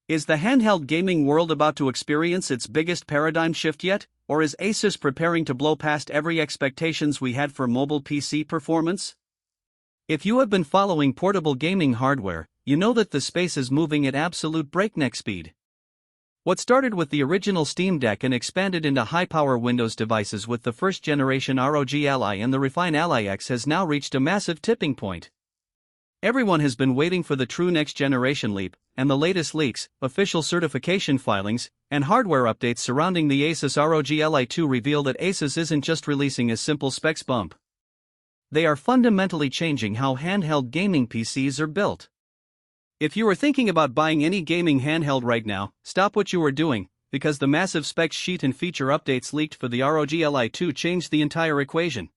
Is the handheld gaming world about to experience its biggest paradigm shift yet, or is Asus preparing to blow past every expectations we had for mobile PC performance? If you have been following portable gaming hardware, you know that the space is moving at absolute breakneck speed. What started with the original Steam Deck and expanded into high-power Windows devices with the first-generation ROG Ally and the Refine Ally X has now reached a massive tipping point. Everyone has been waiting for the true next-generation leap, and the latest leaks, official certification filings, and hardware updates surrounding the Asus ROG Ally 2 reveal that Asus isn't just releasing a simple specs bump. They are fundamentally changing how handheld gaming PCs are built. If you are thinking about buying any gaming handheld right now, stop what you are doing, because the massive specs sheet and feature updates leaked for the ROG Ally 2 changed the entire equation.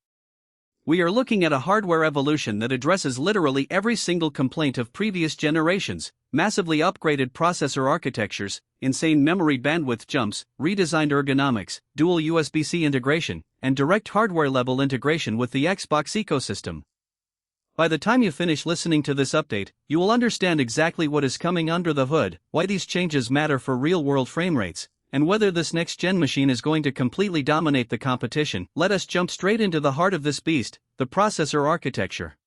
We are looking at a hardware evolution that addresses literally every single complaint of previous generations: massively upgraded processor architectures, insane memory bandwidth jumps, redesigned ergonomics, dual USB-C integration, and direct hardware-level integration with the Xbox ecosystem. By the time you finish listening to this update, you will understand exactly what is coming under the hood, why these changes matter for real-world frame rates, and whether this next-gen machine is going to completely dominate the competition. Let us jump straight into the heart of this beast, the processor architecture.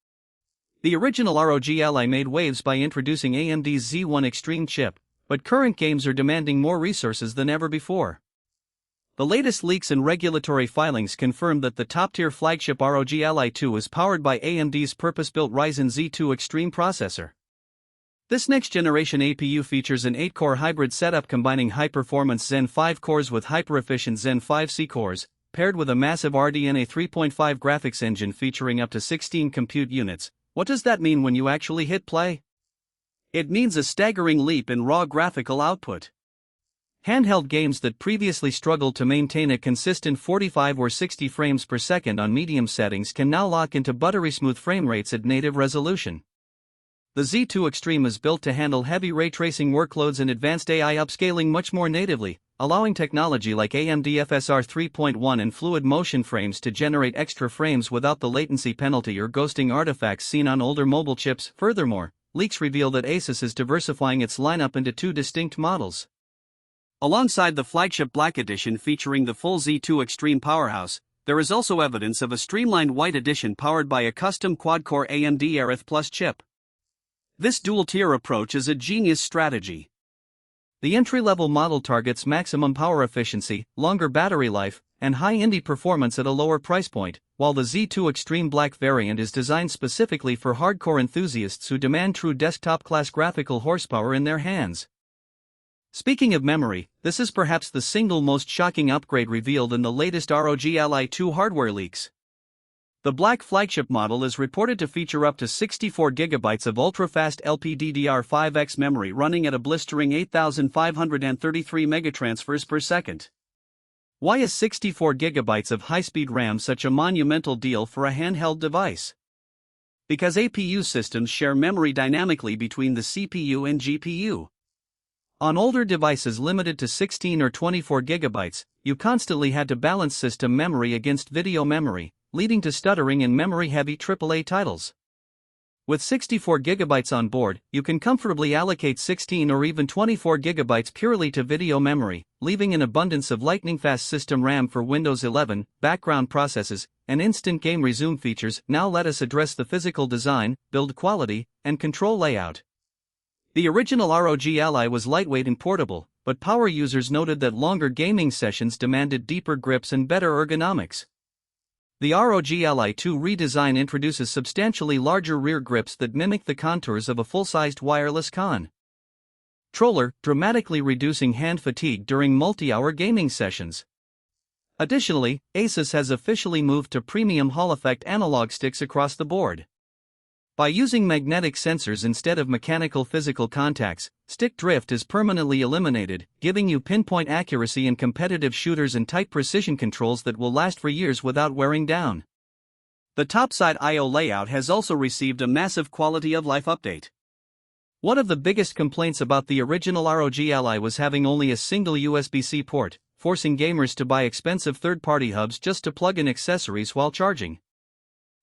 The original ROG Ally made waves by introducing AMD's Z1 Extreme chip, but current games are demanding more resources than ever before. The latest leaks and regulatory filings confirm that the top-tier flagship ROG Ally 2 is powered by AMD's purpose-built Ryzen Z2 Extreme processor. This next-generation APU features an 8-core hybrid setup combining high-performance Zen 5 cores with hyper-efficient Zen 5C cores, paired with a massive RDNA 3.5 graphics engine featuring up to 16 compute units. What does that mean when you actually hit play? It means a staggering leap in raw graphical output. Handheld games that previously struggled to maintain a consistent 45 or 60 frames per second on medium settings can now lock into buttery smooth frame rates at native resolution. The Z2 Extreme is built to handle heavy ray tracing workloads and advanced AI upscaling much more natively, allowing technology like AMD FSR 3.1 and fluid motion frames to generate extra frames without the latency penalty or ghosting artifacts seen on older mobile chips. Furthermore, leaks reveal that Asus is diversifying its lineup into two distinct models. Alongside the flagship Black Edition featuring the full Z2 Extreme powerhouse, there is also evidence of a streamlined White Edition powered by a custom quad-core AMD Aerith Plus chip. This dual-tier approach is a genius strategy. The entry-level model targets maximum power efficiency, longer battery life, and high indie performance at a lower price point, while the Z2 Extreme Black variant is designed specifically for hardcore enthusiasts who demand true desktop-class graphical horsepower in their hands. Speaking of memory, this is perhaps the single most shocking upgrade revealed in the latest ROG Ally 2 hardware leaks. The Black flagship model is reported to feature up to 64 GB of ultra-fast LPDDR5X memory running at a blistering 8,533 megatransfers per second. Why is 64 GB of high-speed RAM such a monumental deal for a handheld device? Because APU systems share memory dynamically between the CPU and GPU. On older devices limited to 16 or 24 GB, you constantly had to balance system memory against video memory, leading to stuttering in memory-heavy AAA titles. With 64 GB on board, you can comfortably allocate 16 or even 24 GB purely to video memory, leaving an abundance of lightning-fast system RAM for Windows 11, background processes, and instant game resume features. Now let us address the physical design, build quality, and control layout. The original ROG Ally was lightweight and portable, but power users noted that longer gaming sessions demanded deeper grips and better ergonomics. The ROG Ally 2 redesign introduces substantially larger rear grips that mimic the contours of a full-sized wireless controller, dramatically reducing hand fatigue during multi-hour gaming sessions. Additionally, Asus has officially moved to premium Hall-effect analog sticks across the board. By using magnetic sensors instead of mechanical physical contacts, stick drift is permanently eliminated, giving you pinpoint accuracy in competitive shooters and tight precision controls that will last for years without wearing down. The topside I/O layout has also received a massive quality of life update. One of the biggest complaints about the original ROG Ally was having only a single USB-C port, forcing gamers to buy expensive third-party hubs just to plug in accessories while charging.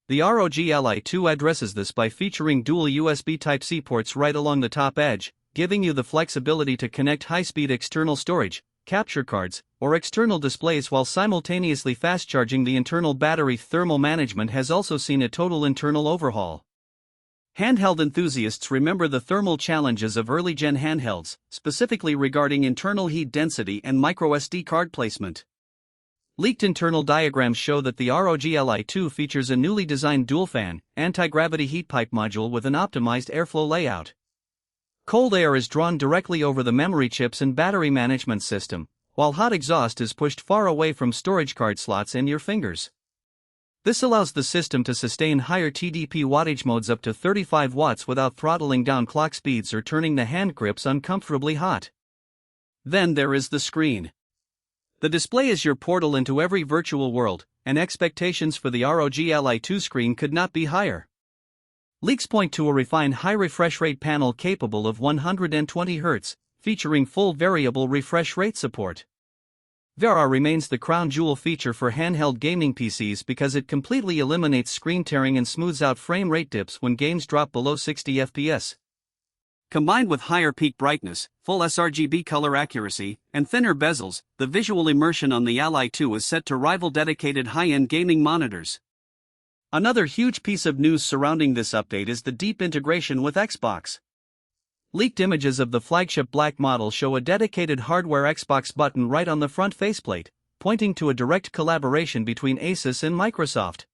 The ROG Ally 2 addresses this by featuring dual USB Type-C ports right along the top edge, giving you the flexibility to connect high-speed external storage, capture cards, or external displays while simultaneously fast-charging the internal battery. Thermal management has also seen a total internal overhaul. Handheld enthusiasts remember the thermal challenges of early-gen handhelds, specifically regarding internal heat density and microSD card placement. Leaked internal diagrams show that the ROG Ally 2 features a newly designed dual-fan, anti-gravity heat pipe module with an optimized airflow layout. Cold air is drawn directly over the memory chips and battery management system, while hot exhaust is pushed far away from storage card slots and your fingers. This allows the system to sustain higher TDP wattage modes up to 35 watts without throttling down clock speeds or turning the hand grips uncomfortably hot. Then there is the screen. The display is your portal into every virtual world, and expectations for the ROG Ally 2 screen could not be higher. Leaks point to a refined high refresh rate panel capable of 120 Hz, featuring full variable refresh rate support. VRR remains the crown jewel feature for handheld gaming PCs because it completely eliminates screen tearing and smooths out frame rate dips when games drop below 60 FPS. Combined with higher peak brightness, full sRGB color accuracy, and thinner bezels, the visual immersion on the Ally 2 is set to rival dedicated high-end gaming monitors. Another huge piece of news surrounding this update is the deep integration with Xbox. Leaked images of the flagship black model show a dedicated hardware Xbox button right on the front faceplate, pointing to a direct collaboration between Asus and Microsoft.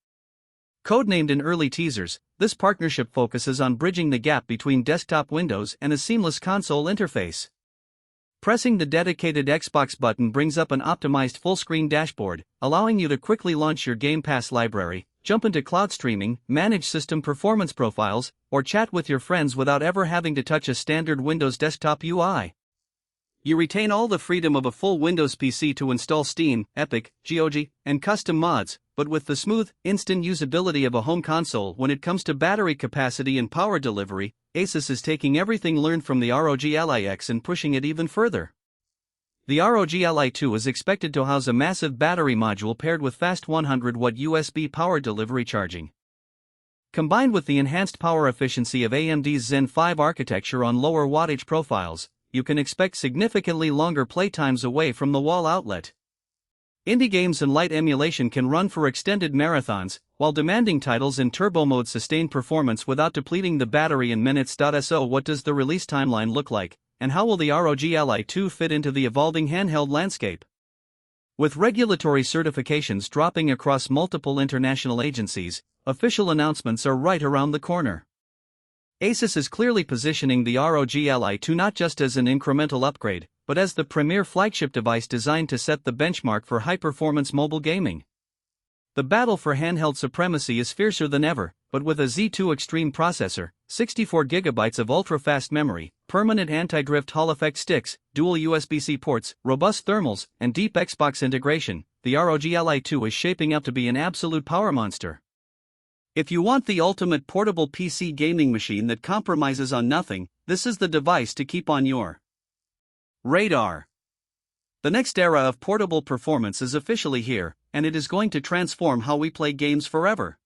Codenamed in early teasers, this partnership focuses on bridging the gap between desktop Windows and a seamless console interface. Pressing the dedicated Xbox button brings up an optimized full-screen dashboard, allowing you to quickly launch your Game Pass library, jump into cloud streaming, manage system performance profiles, or chat with your friends without ever having to touch a standard Windows desktop UI. You retain all the freedom of a full Windows PC to install Steam, Epic, GOG, and custom mods, but with the smooth, instant usability of a home console. When it comes to battery capacity and power delivery, Asus is taking everything learned from the ROG Ally X and pushing it even further. The ROG Ally 2 is expected to house a massive battery module paired with fast 100-watt USB power delivery charging. Combined with the enhanced power efficiency of AMD's Zen 5 architecture on lower wattage profiles, you can expect significantly longer playtimes away from the wall outlet. Indie games and light emulation can run for extended marathons, while demanding titles in turbo mode sustain performance without depleting the battery in minutes. So what does the release timeline look like, and how will the ROG Ally 2 fit into the evolving handheld landscape? With regulatory certifications dropping across multiple international agencies, official announcements are right around the corner. Asus is clearly positioning the ROG Ally 2 not just as an incremental upgrade, but as the premier flagship device designed to set the benchmark for high-performance mobile gaming. The battle for handheld supremacy is fiercer than ever, but with a Z2 Extreme processor, 64GB of ultra-fast memory, permanent anti-drift Hall effect sticks, dual USB-C ports, robust thermals, and deep Xbox integration, the ROG Ally 2 is shaping up to be an absolute power monster. If you want the ultimate portable PC gaming machine that compromises on nothing, this is the device to keep on your radar. The next era of portable performance is officially here, and it is going to transform how we play games forever.